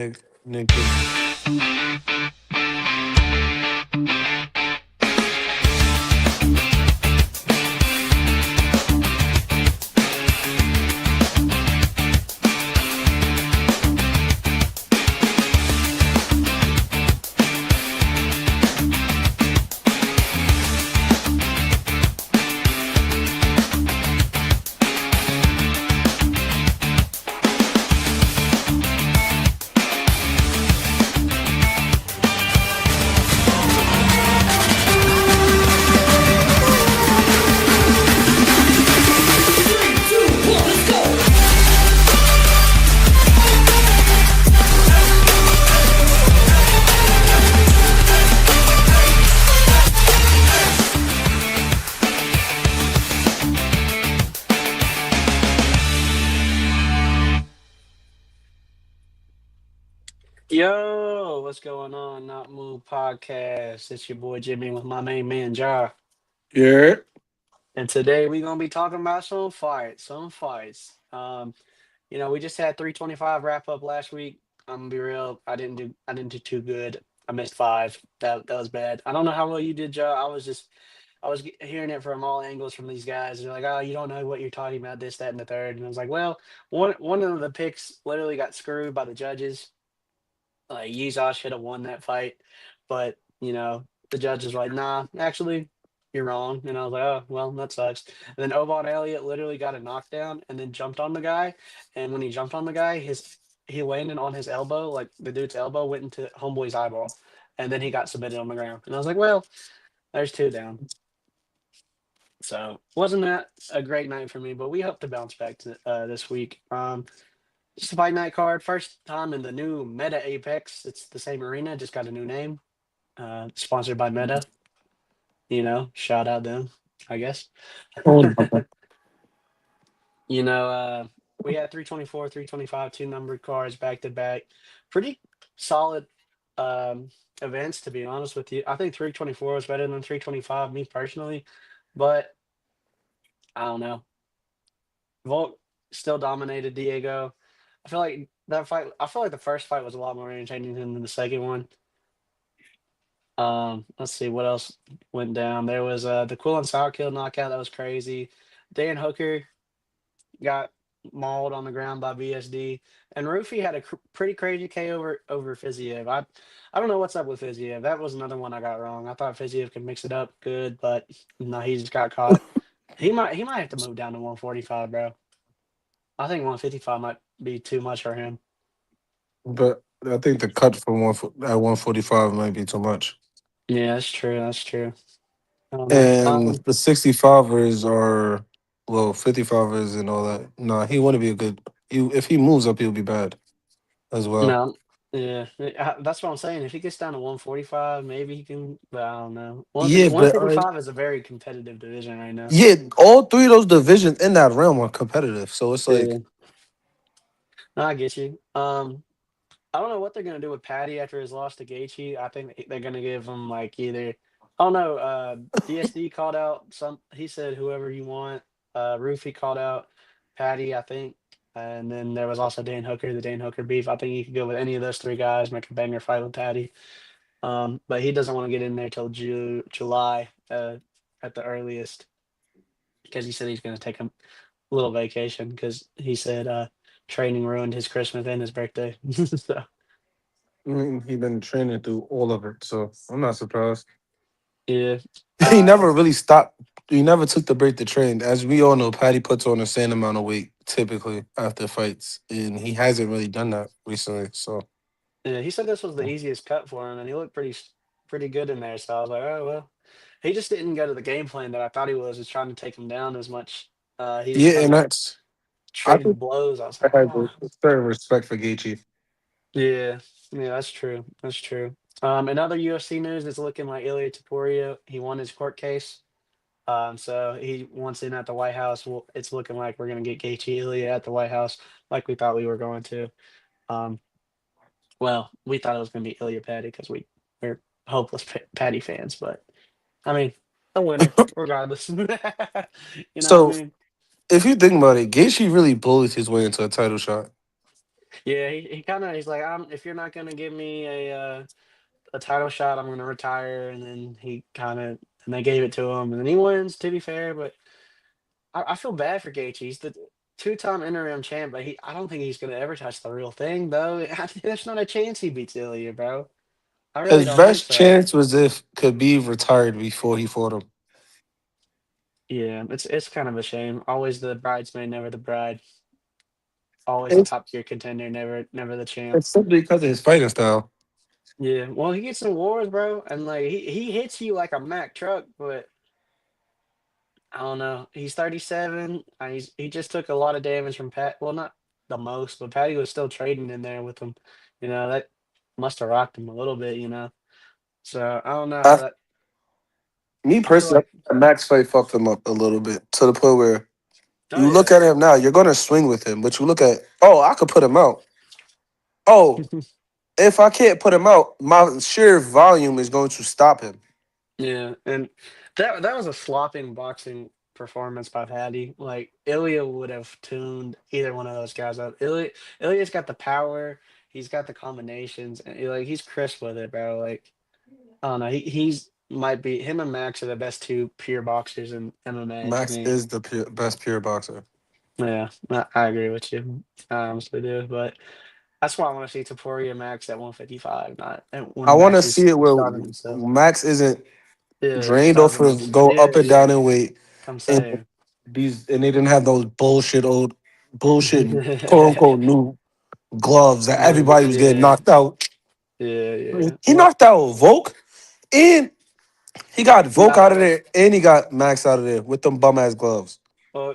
Nigga. Yo, what's going on? Not Move Podcast. It's your boy Jimmy with my main man Jar. Yeah. And today we're gonna be talking about some fights. We just had 325 wrap up last week. I'm gonna be real. I didn't do too good. I missed five. That was bad. I don't know how well you did, Jar. I was hearing it from all angles from these guys. They're like, "Oh, you don't know what you're talking about, this, that, and the third." And I was like, "Well, one of the picks literally got screwed by the judges. Like Yezha should have won that fight, but the judge is like, nah, actually, you're wrong. And I was like, oh well, that sucks. And then Ovon Elliott literally got a knockdown and then jumped on the guy. And when he jumped on the guy, his he landed on his elbow, like the dude's elbow went into Homeboy's eyeball, and then he got submitted on the ground. And I was like, well, there's two down. So wasn't that a great night for me? But we hope to bounce back to this week. Just a fight night card. First time in the new Meta Apex. It's the same arena, just got a new name. Sponsored by Meta. Shout out them, I guess. Oh, no. you know, uh, we had 324, 325, two numbered cards back to back. Pretty solid um, events, to be honest with you. I think 324 was better than 325, me personally. But I don't know. Volk still dominated Diego. I feel like the first fight was a lot more entertaining than the second one. Let's see what else went down. There was the Cool and Sour Kill knockout that was crazy. Dan Hooker got mauled on the ground by BSD, and Rufy had a pretty crazy K over Fiziev. I don't know what's up with Fiziev. That was another one I got wrong. I thought Fiziev could mix it up good, but no, he just got caught. He might have to move down to 145, bro. I think 155 might be too much for him. But I think the cut from at 145 might be too much. Yeah, that's true. That's true. I don't know. And the 65ers are, well, 55ers and all that. Nah, he wouldn't be a good. If he moves up, he'll be bad as well. No, yeah, that's what I'm saying. If he gets down to 145, maybe he can. But I don't know. Yeah, but 155 is a very competitive division right now. yeah, all three of those divisions in that realm are competitive. So it's like, Yeah, no, I get you. I don't know what they're gonna do with Patty after his loss to Gaethje. I think they're gonna give him like either. I don't know. DSD called out some. He said whoever you want. Roofy called out Patty, I think. And then there was also Dan Hooker, the Dan Hooker beef. I think you could go with any of those three guys, make a banger fight with Patty. But he doesn't want to get in there till July at the earliest because he said he's going to take a little vacation because he said training ruined his Christmas and his birthday. So I mean, he been training through all of it. So I'm not surprised. yeah, He uh, never really stopped. He never took the break to train. As we all know, Patty puts on a same amount of weight typically after fights, and he hasn't really done that recently. So yeah, he said this was the easiest cut for him, and he looked pretty good in there. So I was like, oh well, he just didn't go to the game plan that I thought he was trying to take him down as much. He just yeah, kind and of that's I think traded blows. I was I like, had oh. certain respect for Gaethje. Yeah, yeah, that's true. That's true. In other UFC news, it's looking like Ilya Taporia, he won his court case. So he wants in at the White House. Well, it's looking like we're gonna get Gaethje Ilya at the White House, like we thought we were going to. Um, well, we thought it was gonna be Ilya Patty because we're hopeless Patty fans, but I mean, a winner regardless. You know what I So mean? if you think about it, Gaethje really bullied his way into a title shot. Yeah, he kind of he's like, if you're not gonna give me a title shot, I'm gonna retire. And then he kind of and they gave it to him, and then he wins. To be fair, but I feel bad for Gaethje. He's the two-time interim champ, but I don't think he's gonna ever touch the real thing, though. There's not a chance he beats Ilya, bro. I really His don't think best so. chance was if Khabib retired before he fought him. Yeah, it's kind of a shame. Always the bridesmaid, never the bride. Always a It's, top tier contender, never the champ. it's simply because of his fighting style. Yeah, well, he gets in wars, bro, and like he hits you like a Mack truck, but I don't know. He's 37. He just took a lot of damage from Pat. Well, not the most, but Patty was still trading in there with him. That must have rocked him a little bit. So I don't know how I, that. Me I feel personally, like, Max fight fucked him up a little bit to the point where oh you look yeah, at him now, you're gonna swing with him, but you look at, oh, I could put him out. Oh, if I can't put him out, my sheer volume is going to stop him. yeah, and that was a slopping boxing performance by Patty. Like Ilya would have tuned either one of those guys up. Ilya's got the power. He's got the combinations, and like he's crisp with it, bro. Like I don't know. He's might be him and Max are the best two pure boxers in MMA to Max me. is the best pure boxer. Yeah, I agree with you. I honestly do. But that's why I want to see Taporia Max at 155, not and I when want to Max see is it where starving himself. Max isn't Yeah, drained off starving of himself. go Yeah, up and yeah. down in weight, Come and saying. they didn't have those bullshit quote unquote new gloves that everybody was getting Yeah, knocked out. yeah, yeah. He knocked out Volk, and he got Volk Nah, out of there, and he got Max out of there with them bum ass gloves. well,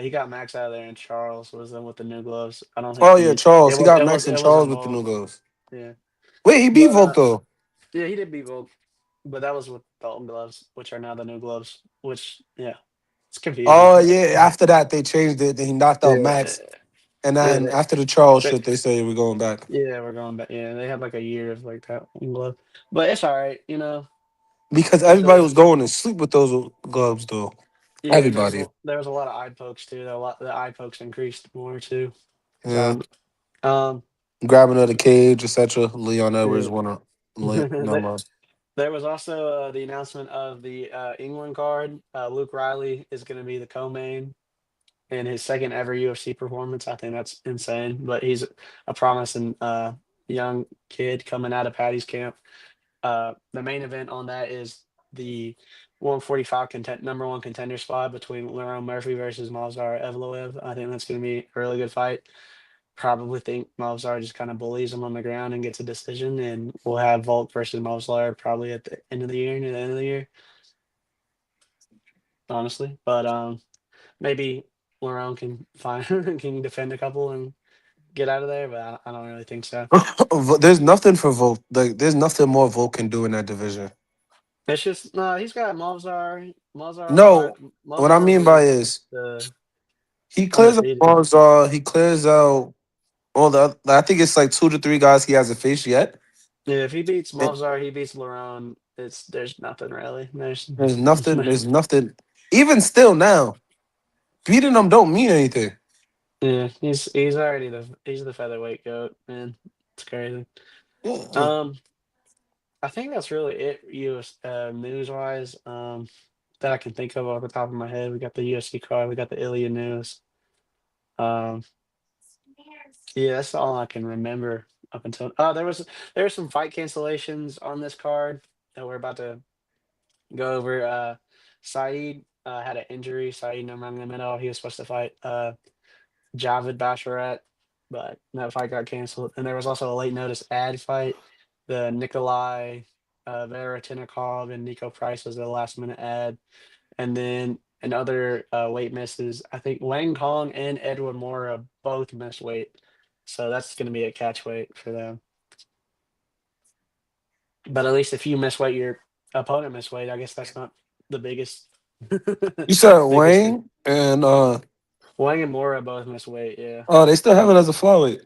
he got Max out of there, and Charles was in with the new gloves. I don't think Oh yeah, he. Charles. It He was. got It Max was. and It Charles wasn't with the new Volk. gloves. Yeah, Wait, he beat but Volk though. yeah, he did beat Volk. But that was with the old gloves, which are now the new gloves. Which, yeah, it's confusing. Oh yeah. After that, they changed it. Then he knocked out Yeah, Max, and yeah, then after the Charles they, shit, they say we're going back yeah. We're going back. Yeah, they had like a year of like that one glove, but it's all right. because It still everybody was is. going to sleep with those gloves though. Yeah, and Everybody. there was a lot of eye pokes too. The eye pokes increased more too. Yeah. So, um, Grabbing of the cage, etc. Leon Edwards yeah. won a no there, more. there was also the announcement of the England card. Luke Riley is going to be the co-main in his second ever UFC performance. I think that's insane. But he's a promising young kid coming out of Patty's camp. The main event on that is the 145 number one contender spot between Lerone Murphy versus Movsar Evloev. I think that's going to be a really good fight. Probably think Movsar just kind of bullies him on the ground and gets a decision, and we'll have Volk versus Movsar probably at the end of the year, near the end of the year, honestly. But maybe Lerone can find can defend a couple and get out of there, but I don't really think so. There's nothing for Volk. Like, there's nothing more Volk can do in that division. It's just no. He's got Malzar. Malzar will fight. No, what I Malzar will mean be by is the he clears out undefeated. Barzal, he clears out all I think it's like 2 to 3 guys he hasn't faced yet. Yeah, if he beats And Malzar, he beats Laron. There's nothing really. There's there's nothing. There's nothing. Even still now, beating them don't mean anything. yeah. He's already he's the featherweight goat, man. It's crazy. Yeah. Um, I think that's really it. US news wise. That I can think of off the top of my head. We got the UFC card. We got the Ilya news. Um, yeah, that's all I can remember up until. Oh, there were some fight cancellations on this card that we're about to go over. Saeed had an injury. Saeed Nurmagomedov. He was supposed to fight Javid Basharat, but that fight got canceled. And there was also a late notice ad fight. The Nikolai Veretinikov and Nico Price was the last minute ad. And then in other weight misses, I think Wang Kong and Edward Mora both missed weight. So that's going to be a catch weight for them. But at least if you miss weight, your opponent miss weight. I guess that's not the biggest, You said biggest thing. Wayne and Wang and Mora both miss weight. Yeah. oh, they still have it as a flyweight.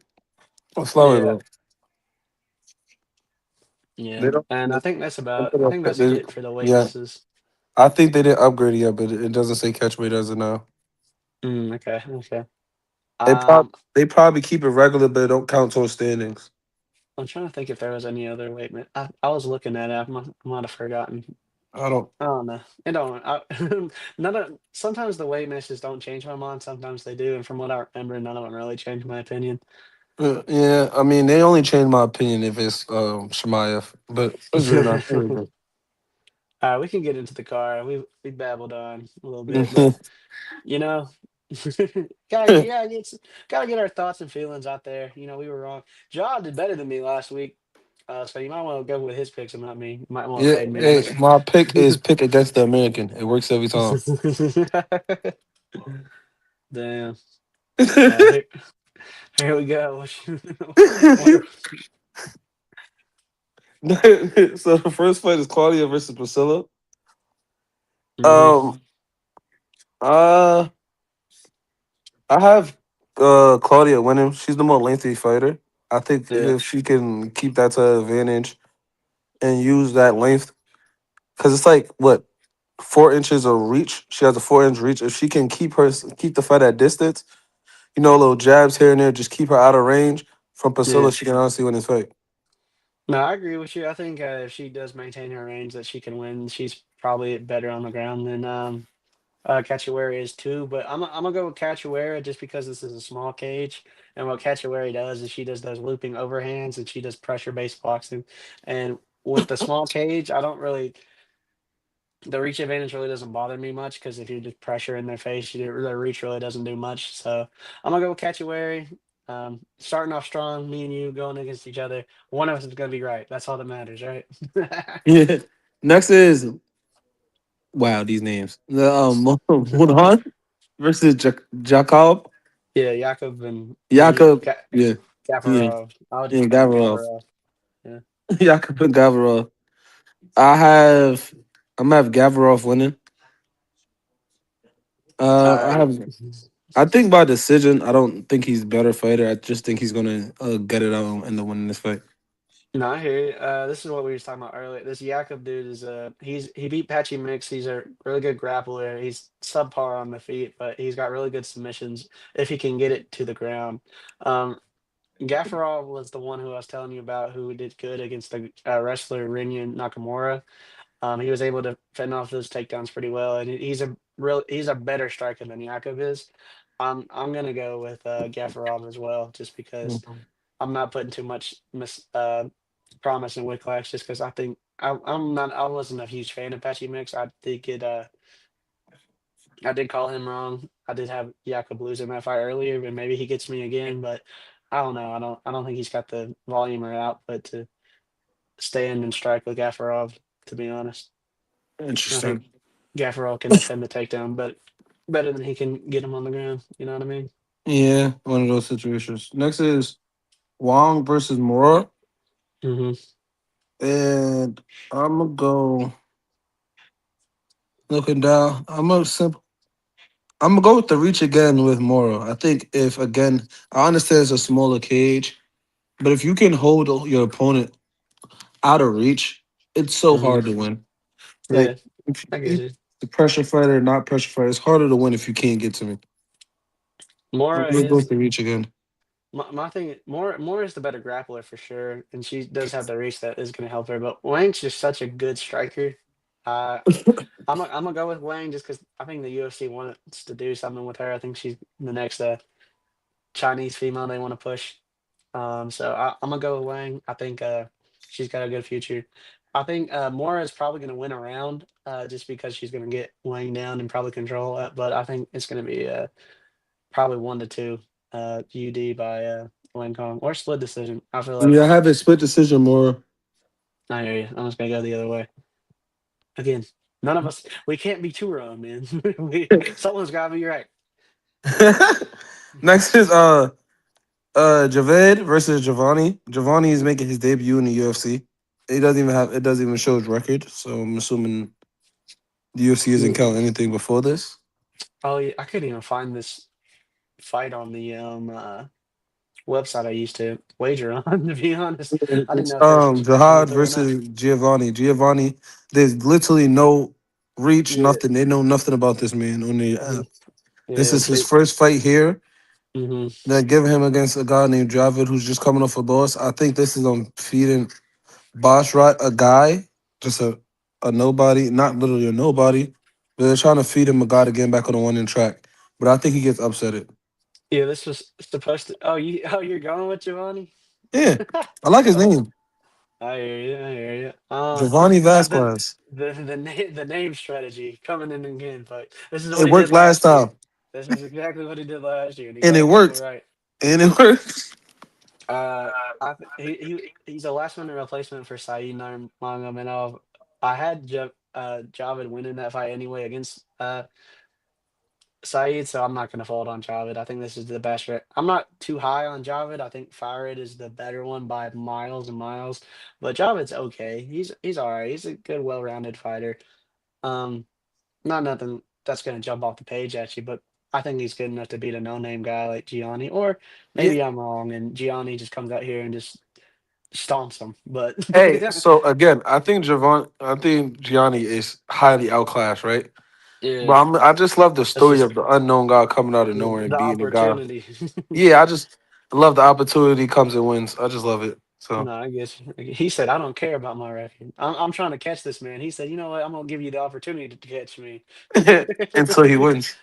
A flyweight Yeah. belt. They Yeah. don't. And They, I think that's it for the weight yeah, misses. I think they didn't upgrade it yet, but it doesn't say catch weight as of now. Okay. Okay. They Um, prob they probably keep it regular, but it don't count towards standings. I'm trying to think if there was any other weight. I was looking at it. I might have forgotten. I don't. I don't know. It don't. None of. Sometimes the weight misses don't change my mind. Sometimes they do. And from what I remember, none of them really changed my opinion. Yeah, I mean, they only change my opinion if it's Shemaev, but it's really not. We can get into the car. We babbled on a little bit, but you know, gotta get our thoughts and feelings out there. We were wrong. John did better than me last week, so you might want to go with his picks and not me. You might want to Yeah, fade me, hey, honestly. my pick is pick against the American. It works every time. Damn. Here, here we go. What are- So the first fight is Claudia versus Priscilla. Mhm. Um, uh, I have Claudia winning. She's the more lengthy fighter. I think Yeah, if she can keep that to her advantage and use that length, because it's like what 4 inches of reach. She has a 4 inch reach. If she can keep the fight at distance, little jabs here and there, just keep her out of range from yeah. Priscilla. She can honestly win this fight. No, I agree with you. I think if she does maintain her range, that she can win. She's probably better on the ground than Cachoeira is too. But I'm gonna go with Cachoeira just because this is a small cage, and what Cachoeira does is she does those looping overhands and she does pressure based boxing. And with the small cage, I don't really the reach advantage really doesn't bother me much because if you just pressure in their face, their reach really doesn't do much. So I'm gonna go with Cachoeira. Starting off strong, me and you going against each other. One of us is gonna be right. That's all that matters, right? Yeah. Next is wow, these names. The Munhan versus Jakob. Yeah, Jakub and Jakob. Yeah. Yeah. Gavarov. I would Yeah, just call him Gavrov. Gavarov. Yeah. Jakob and Gavrov. I have I'm gonna have Gavrov winning. All I right. have I think by decision. I don't think he's a better fighter. I just think he's gonna get it out and end up winning this fight. No, I hear you. This is what we were talking about earlier. This Jakub dude is he beat Patchy Mix. He's a really good grappler. He's subpar on the feet, but he's got really good submissions if he can get it to the ground. Um, Gafarov was the one who I was telling you about who did good against the wrestler Rinyan Nakamura. He was able to fend off those takedowns pretty well, and he's a better striker than Jakub is. I'm gonna go with Gafarov as well, just because I'm not putting too much promise in Wicklax, just because I wasn't a huge fan of Patchy Mix. I did call him wrong. I did have Jakub lose in that fight earlier, but maybe he gets me again. But I don't know. I don't think he's got the volume or output to stand and strike with Gafarov. To be honest, I think Interesting. Gafarov can defend the takedown, but better than he can get him on the ground. You know what I mean? Yeah, one of those situations. Next is Wong versus Mora, Hmm. and I'm gonna go looking down. I'm gonna go with the reach again with Mora. I think if again, I understand it's a smaller cage, but if you can hold your opponent out of reach, it's so Hmm. hard to win. Yeah, Like if I get you, you. the pressure fighter, not pressure fighter, it's harder to win if you can't get to me. I'm Mora gonna go with is the reach again. my thing. More is the better grappler for sure, and she does have the reach that is going to help her. But Wang's just such a good striker. Uh, I'm gonna go with Wang just because I think the UFC wants to do something with her. I think she's the next Chinese female they want to push. So I'm gonna go with Wang. I think she's got a good future. I think Mora is probably gonna win a round just because she's gonna get Wang down and probably control it. But I think it's gonna be probably 1-2 UD by Wang Kong or split decision. I feel like Yeah, I have a split decision Mora. I hear you. I'm just gonna go the other way. Again, none of us we can't be too wrong, man. Someone's gotta be right. Next is Javed versus Giovanni. Giovanni is making his debut in the UFC. It doesn't even show his record, so I'm assuming the UFC isn't Mm. counting anything before this. Oh yeah, I couldn't even find this fight on the website I used to wager on. To be honest, I didn't It's know if this was coming Jihad through or not. versus Giovanni. Giovanni, there's literally no reach, Yeah, nothing. They know nothing about this man on the hmm, app. This yeah. is his first fight here. Hmm. Then giving him against a guy named Javid who's just coming off a loss. I think this is on feeding Bosch right a guy, just a nobody, not literally a nobody, but they're trying to feed him a guy to get back on the winning track. But I think he gets upset. Yeah, this was supposed to. Oh, you're going with Giovanni? Yeah, I like his Oh, name, I hear you. I hear you. Giovanni The Vasquez. the name strategy coming in again, but this is what It he did worked last last year. time, This is exactly what he did last year, and he and got it a couple worked, right. and it worked. Uh, he's a last minute replacement for Saeed Nurmagomedov. I had Javid winning that fight anyway against Saeed, so I'm not going to fold on Javid. I think this is the best. I'm not too high on Javid. I think Farid is the better one by miles and miles, but Javid's okay. He's all right. He's a good, well-rounded fighter. Um, Not nothing that's going to jump off the page at you, but I think he's good enough to beat a no-name guy like Gianni. Or Yeah. maybe I'm wrong, and Gianni just comes out here and just stomps him. But Hey, so again, I think Gianni is highly outclassed, right? But yeah, I just love the that's story just of the unknown guy coming out of nowhere and the beating a guy. opportunity. Yeah, I just love the opportunity comes and wins. I just love it. So No, I guess he said, "I don't care about my record. I'm trying to catch this man." He said, "You know what? I'm gonna give you the opportunity to catch me." until he wins.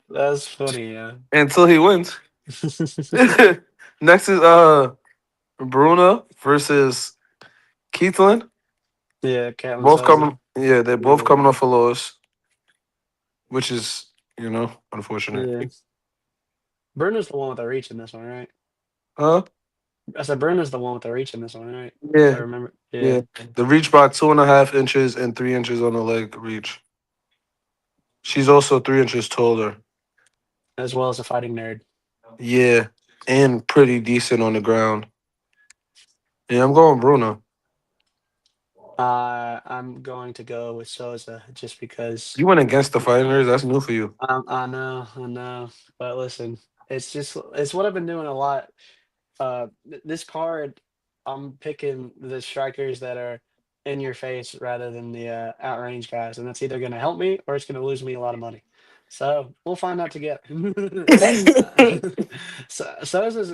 That's funny, yeah. Until he wins. Next is Bruna versus Keithlin. Yeah, Catlin Both Souza. coming yeah, they're both Yeah, coming off a loss, which is, unfortunate. yeah. Bruno's the one with the reach in this one, right? Huh? I said Bruno's the one with the reach in this one, right? If I Yeah. remember. Yeah, Yeah. The reach by 2.5 inches and 3 inches on the leg reach. She's also 3 inches taller. as well as a fighting nerd. Yeah. And pretty decent on the ground. Yeah, I'm going Bruno. I'm going to go with Souza just because. You went against the fighters. That's new for you. I know, but listen, it's what I've been doing a lot. This card, I'm picking the strikers that are in your face rather than the outrange guys, and that's either going to help me or it's going to lose me a lot of money. So we'll find out together. Uh, so this is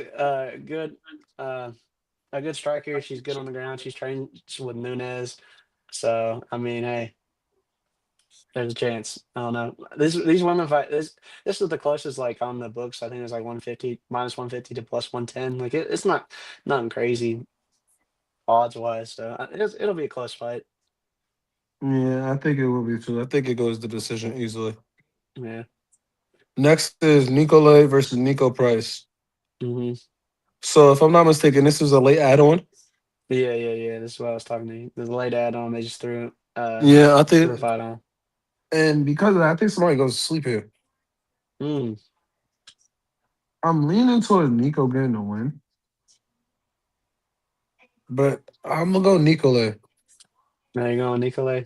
good, uh, a good striker. She's good on the ground. She's trained with Nunez. So I mean, hey, there's a chance. I don't know. These women fight. This is the closest like on the books. I think it's like 150 minus 150 to plus 110. Like it's not nothing crazy odds wise. So it'll be a close fight. Yeah, I think it will be too. I think it goes to decision easily. Yeah. Next is Nicolay versus Nico Price. Hmm. So if I'm not mistaken, this is a late add-on. Yeah. This is what I was talking to you. The late add on. They just Yeah, I threw a think, fight on. and because of that, I think somebody goes to sleep here. Mm. I'm leaning towards Nico getting the win, but I'm gonna go Nicolay. There you go, Nicolay.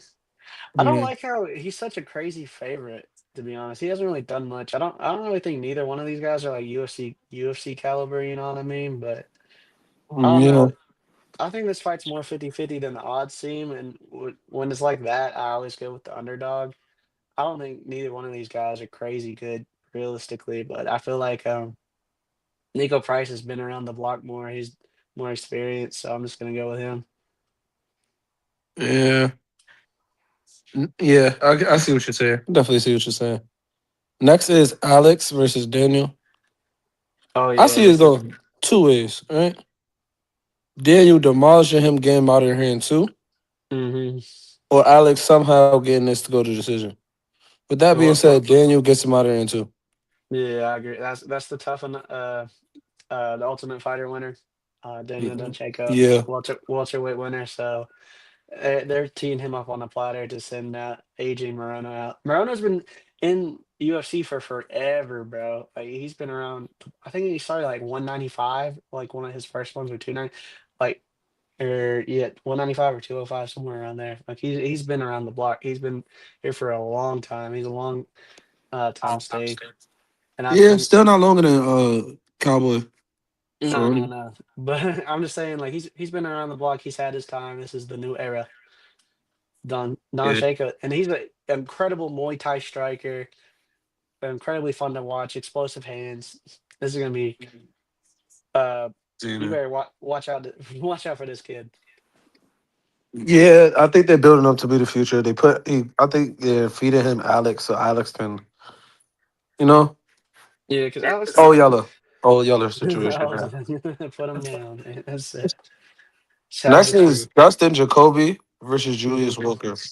I don't Yeah, like how he's such a crazy favorite. To be honest, he hasn't really done much. I don't really think neither one of these guys are like UFC caliber. You know what I mean? But I don't yeah, know. I think this fight's more 50-50 than the odds seem, and when it's like that, I always go with the underdog. I don't think neither one of these guys are crazy good realistically, but I feel like Nico Price has been around the block more. He's more experienced, so I'm just gonna go with him. yeah, yeah. I see what you're saying. Definitely see what you're saying. Next is Alex versus Daniel. Oh I yeah, see it this is. go two ways, right? Daniel demolishing him, getting him out of here in two, Hmm. or Alex somehow getting this to go to decision. With that being What? said, Daniel gets him out of here in two. Yeah, I agree. That's the tough one. The Ultimate Fighter winner, Daniel Danchenko, Yeah, welterweight winner. So they're teeing him up on a platter to send AJ Morono out. Morono's been in UFC for forever, bro. Like he's been around. I think he started like 195, like one of his first ones or 290, like or yeah, 195 or 205, somewhere around there. Like he's been around the block. He's been here for a long time. He's a long time stay, and I yeah. think. Still not longer than Cowboy Cerrone. No. But I'm just saying, like he's been around the block. He's had his time. This is the new era. Don Yeah, Shaker, and he's an incredible Muay Thai striker. incredibly fun to watch. Explosive hands. This is gonna be. Uh, you Cena. better watch out. Watch out for this kid. Yeah, I think they're building up to be the future. I think they're feeding him Alex, so Alex can, you know, Yeah, because Alex. oh Yeller, oh Yeller situation. Oh, Yeah. put him down. Man. That's it. Sad Next but true. is Dustin Jacoby versus Hmm. Julius Walker. This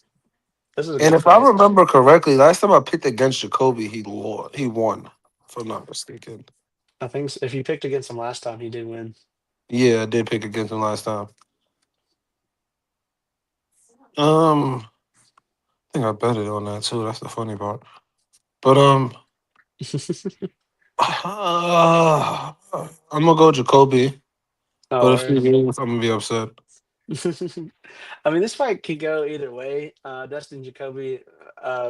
is a And good if I fight. remember correctly, last time I picked against Jacoby, he won, if I'm not mistaken. I think if you picked against him last time, he did win. Yeah, I did pick against him last time. I think I betted on that too. That's the funny part. But I'm gonna go Jacoby. Oh, But if he word. loses, I'm gonna be upset. I mean, this fight could go either way. Dustin Jacoby,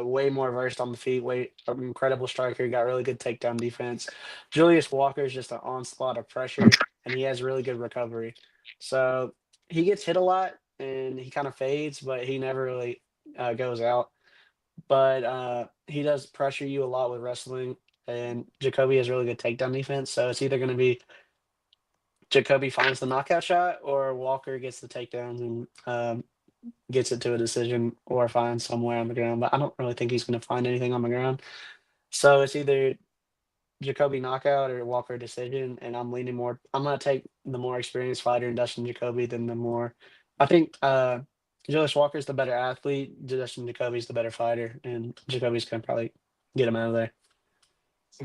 way more versed on the feet, way incredible striker, got really good takedown defense. Julius Walker is just an onslaught of pressure, and he has really good recovery. So he gets hit a lot, and he kind of fades, but he never really goes out. But he does pressure you a lot with wrestling, and Jacoby has really good takedown defense. So it's either going to be Jacoby finds the knockout shot, or Walker gets the takedowns and gets it to a decision, or finds somewhere on the ground. But I don't really think he's going to find anything on the ground. So it's either Jacoby knockout or Walker decision. And I'm leaning more. I'm going to take the more experienced fighter in Dustin Jacoby than the more. I think Julius Walker's the better athlete. Dustin Jacoby's the better fighter, and Jacoby's going to probably get him out of there.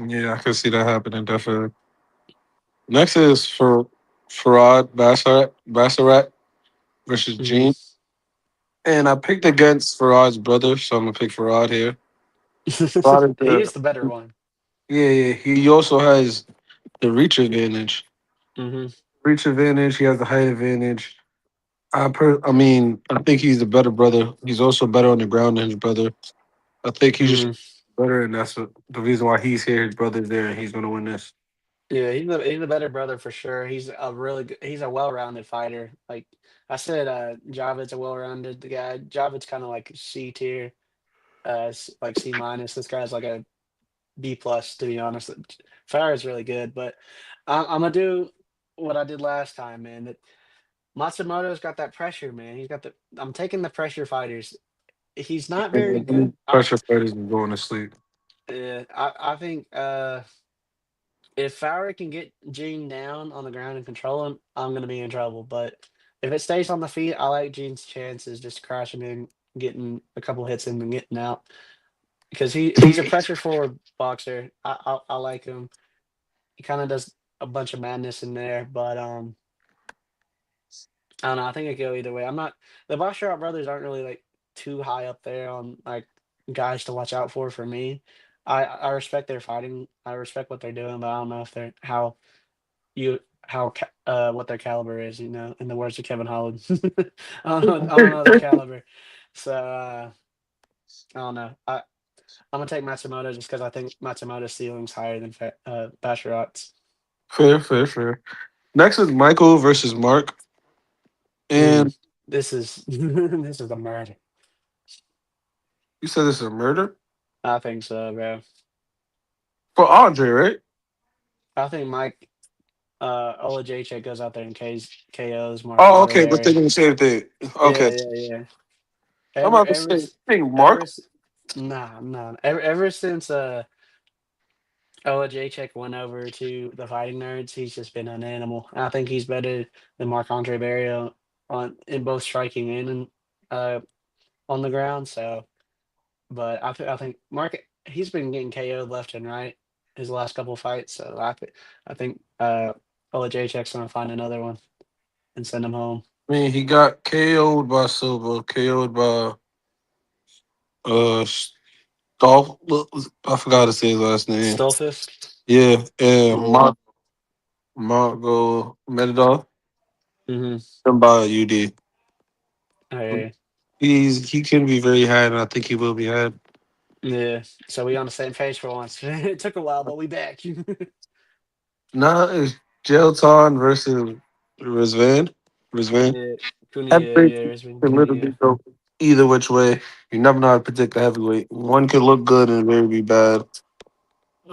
Yeah, I can see that happening definitely. Next is for Farad Bassarat versus Hmm. Gene. And I picked against Farad's brother, so I'm gonna pick Farad here. Farad is He is the better the, one. yeah, yeah. He also has the reach advantage. Hmm. Reach advantage. He has the height advantage. I mean, I think he's the better brother. He's also better on the ground than his brother. I think he's just Hmm. better, and that's the reason why he's here. His brother's there, and he's gonna win this. Yeah, he's a better brother for sure. He's a really good, he's a well-rounded fighter. Like I said, Javid's a well-rounded guy. Javid's kind of like C tier, like C minus. This guy's like a B plus, to be honest. Fire is really good, but I'm gonna do what I did last time, man. That Matsumoto's got that pressure, man. He's got the. I'm taking the pressure fighters. He's not very good. Pressure fighters and going to sleep. I think. If Fowler can get Gene down on the ground and control him, I'm going to be in trouble. But if it stays on the feet, I like Gene's chances just crashing in, getting a couple hits in and getting out because he's a pressure forward boxer. I like him. He kind of does a bunch of madness in there, but I don't know. I think it could go either way. I'm not the Basharat brothers aren't really like too high up there on like guys to watch out for me. I respect their fighting. I respect what they're doing, but I don't know if they're what their caliber is, in the words of Kevin Holland. I don't know their caliber. So I don't know. I'm gonna take Matsumoto just because I think Matsumoto's ceiling's higher than Basharat's. Fair, fair, fair. Next is Michael versus Mark. Mm, And this is this is a murder. you said this is a murder I think so, bro. for Andre, right? I think Mike Olajaychik goes out there and KOs Mark Oh, Andre okay. We're Barry. thinking the same thing. Yeah, Okay. yeah, yeah. I'm Ever about to ever say, s- think ever Mark. s- Nah, nah. Ever since Jacek went over to the Fighting Nerds. He's just been an animal. I think he's better than Marc Andre Barrio on in both striking and uh, on the ground. So, but I think Mark he's been getting KO'd left and right his last couple fights. So I think Jacek's gonna find another one and send him home. I mean, he got KO'd by Silva, KO'd by uh Dolph. I forgot to say his last name. Stolfist. Yeah, and Yeah. Margo Medidov, Mm-hmm. and by UD. Okay. He can be very had, and I think he will be had. Yeah. So we on the same page for once. It took a while, but we back. Now it's Gelton versus Rizvan. Rizvan. Yeah. Cooney, That yeah, fight yeah, it's been can Cooney, yeah. literally go either which way. You never know how to predict the heavyweight. One could look good and very be bad.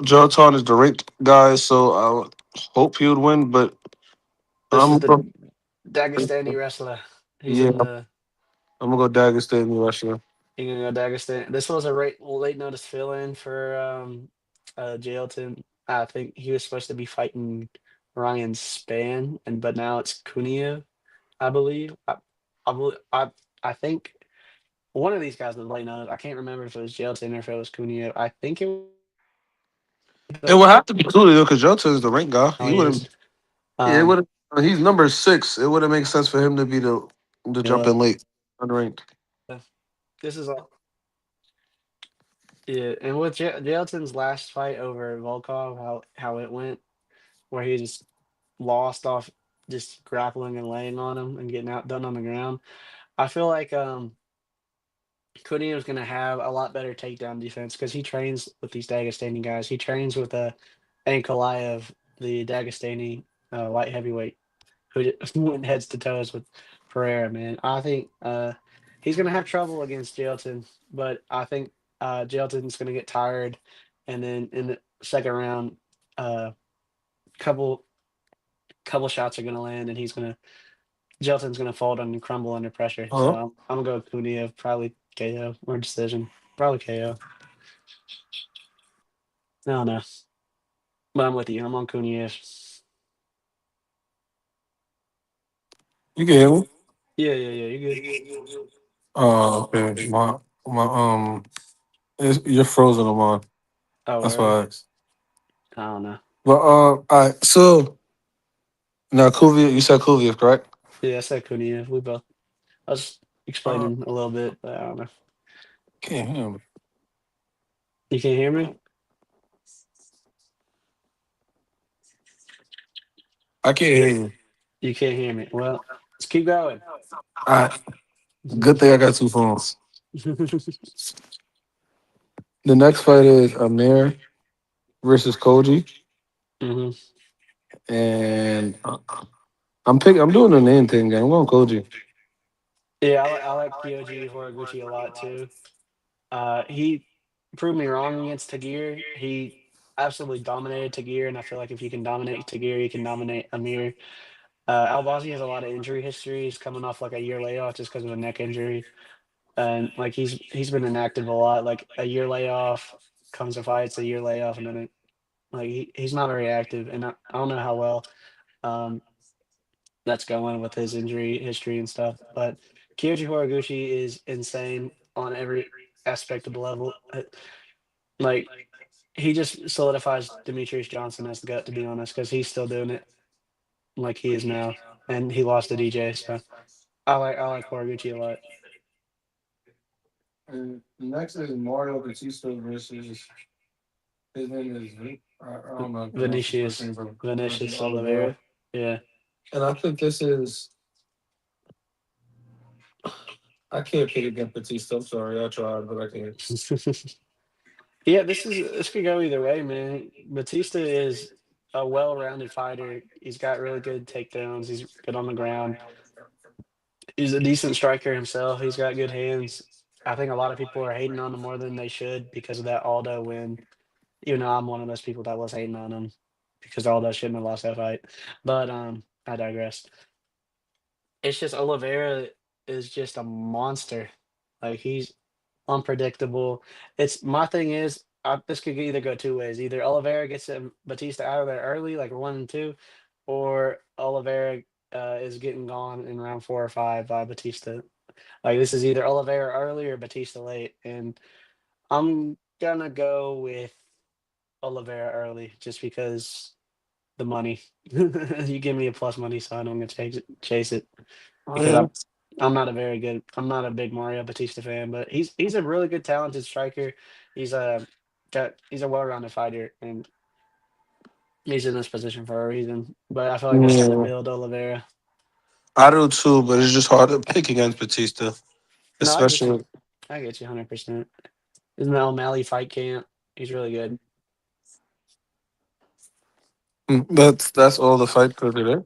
Jotan is the ranked guy, so I would hope he would win. But This is I'm the gonna Dagestani wrestler. He's yeah, in the I'm gonna go Dagestan in Russia. You gonna go Dagestan. This was a late notice fill in for Jailton. I think he was supposed to be fighting Ryan Span, and but now it's Cunha, I believe. I think one of these guys was late notice. I can't remember if it was Jailton or if it was Cunha. I think it was It would have to be Coolio because Jotan is the rank guy. oh He he is. wouldn't. Yeah, it Um would. He's number 6. It wouldn't make sense for him to be the jump yeah, in late, unranked. this is all yeah, and with Jailton's last fight over Volkov, how it went, where he just lost off just grappling and laying on him and getting outdone on the ground. I feel like Cunha is going to have a lot better takedown defense because he trains with these Dagestani guys. He trains with Ankalaev, the Dagestani light heavyweight, who went heads to toes with Pereira. Man, I think he's going to have trouble against Jailton, but I think Jailton's going to get tired, and then in the second round, uh, couple couple shots are going to land, and he's going to Jelton's gonna fold and crumble under pressure. So Oh, I'm gonna go Cunha, probably KO or decision. Probably KO. No, no. But I'm with you. I'm on Cunha. you can hear me. Yeah, yeah, yeah. You good? Oh, okay. My you're frozen on mine. Oh, That's word. why I asked. I don't know. But all right. So now Kuvia, you said Kuvia, correct? Yeah, I said Cunha. We both. I was Uh, explaining a little bit, but I don't know. can't hear me. You can't hear me? I can't hear you. You can't hear me. Well, let's keep going. All right. Good thing I got two phones. The next fight is Amir versus Koji, hmm and I'm doing the name thing. Gang. I'm going Koji. Yeah, I like Kyoji Horiguchi a lot too. He proved me wrong against Tagir. He absolutely dominated Tagir, and I feel like if you can dominate Tagir, you can dominate Amir. Albazi has a lot of injury history. He's coming off like a year layoff just because of a neck injury, and like he's been inactive a lot. Like a year layoff, comes to fights, a year layoff, and then like he's not very active, and I don't know how well um, that's going with his injury history and stuff. But Kyoji Horiguchi is insane on every aspect of the level. Like he just solidifies Demetrius Johnson as the GOAT, to be honest, because he's still doing it like he is now, and he lost to DJ. So I like Horiguchi a lot. And next is Mario Batista versus his name is I don't know how to pronounce his first name, Vinicius but versus Vinicius Oliveira. Oliveira. Yeah. And I think this is I can't pick against Batista. I'm sorry, I tried, but I can't. Yeah, this could go either way, man. Batista is a well-rounded fighter. He's got really good takedowns. He's good on the ground. He's a decent striker himself. He's got good hands. I think a lot of people are hating on him more than they should because of that Aldo win. Even though I'm one of those people that was hating on him because Aldo shouldn't have lost that fight. But I digress. It's just Oliveira is just a monster. Like he's unpredictable. It's my thing is this could either go two ways. Either Oliveira gets Batista out of there early, like 1 and 2, or Oliveira is getting gone in round 4 or 5 by Batista. Like this is either Oliveira early or Batista late, and I'm gonna go with Oliveira early just because the money. You give me a plus money sign, I'm gonna chase it Oh because yeah. I'm not a big Mario Batista fan, but he's a really good talented striker. He's a he's a well-rounded fighter, and he's in this position for a reason. But I feel like it's time to Yeah. build Oliveira. I do too, but it's just hard to pick against Batista, No, I get you. especially. I get you 100%. Isn't that O'Malley fight camp? He's really good. That's all the fight for today.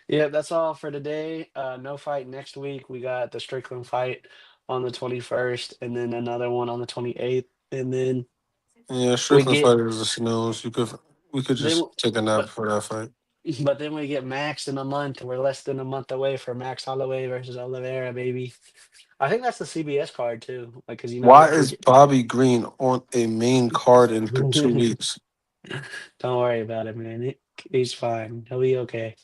Yeah, that's all for today. No fight next week. We got the Strickland fight on the 21st, and then another one on the 28th, and then Yeah, We Strickland get fighters are snooze. We could then, just take a nap but before that fight. but then we get Max in a month. We're less than a month away for Max Holloway versus Oliveira, baby. I think that's the CBS card too. Like, cause Why we is get. Bobby Green on a main card in 2 weeks? Don't worry about it, man. He's fine. He'll be okay.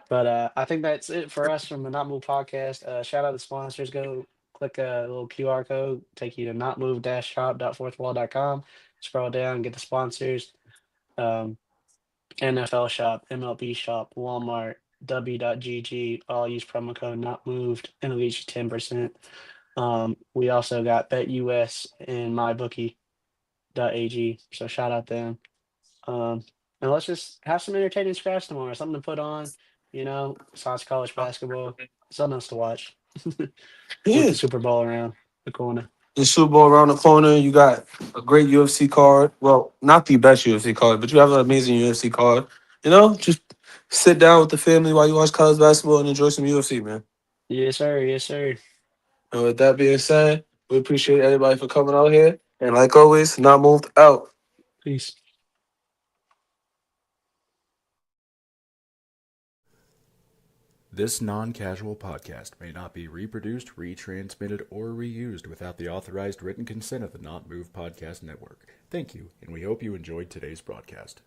But I think that's it for us from the Not Move podcast. Shout out to sponsors. Go click a little QR code, take you to notmove-shop.fourthwall.com. Scroll down, get the sponsors. Um, NFL shop, MLB shop, Walmart, W.GG. All use promo code not moved and it'll get you 10%. We also got BetUS and MyBookie.ag. So shout out them. Um, and let's just have some entertaining scratch tomorrow, something to put on, besides college basketball, something else to watch with Yeah. the Super Bowl around the corner. The Super Bowl around the corner. You got a great UFC card. Well, not the best UFC card, but you have an amazing UFC card. Just sit down with the family while you watch college basketball and enjoy some UFC, man. Yes, sir. Yes, sir. And with that being said, we appreciate everybody for coming out here. And like always, not moved out. Peace. This non casual podcast may not be reproduced, retransmitted, or reused without the authorized written consent of the Not Move Podcast Network. Thank you, and we hope you enjoyed today's broadcast.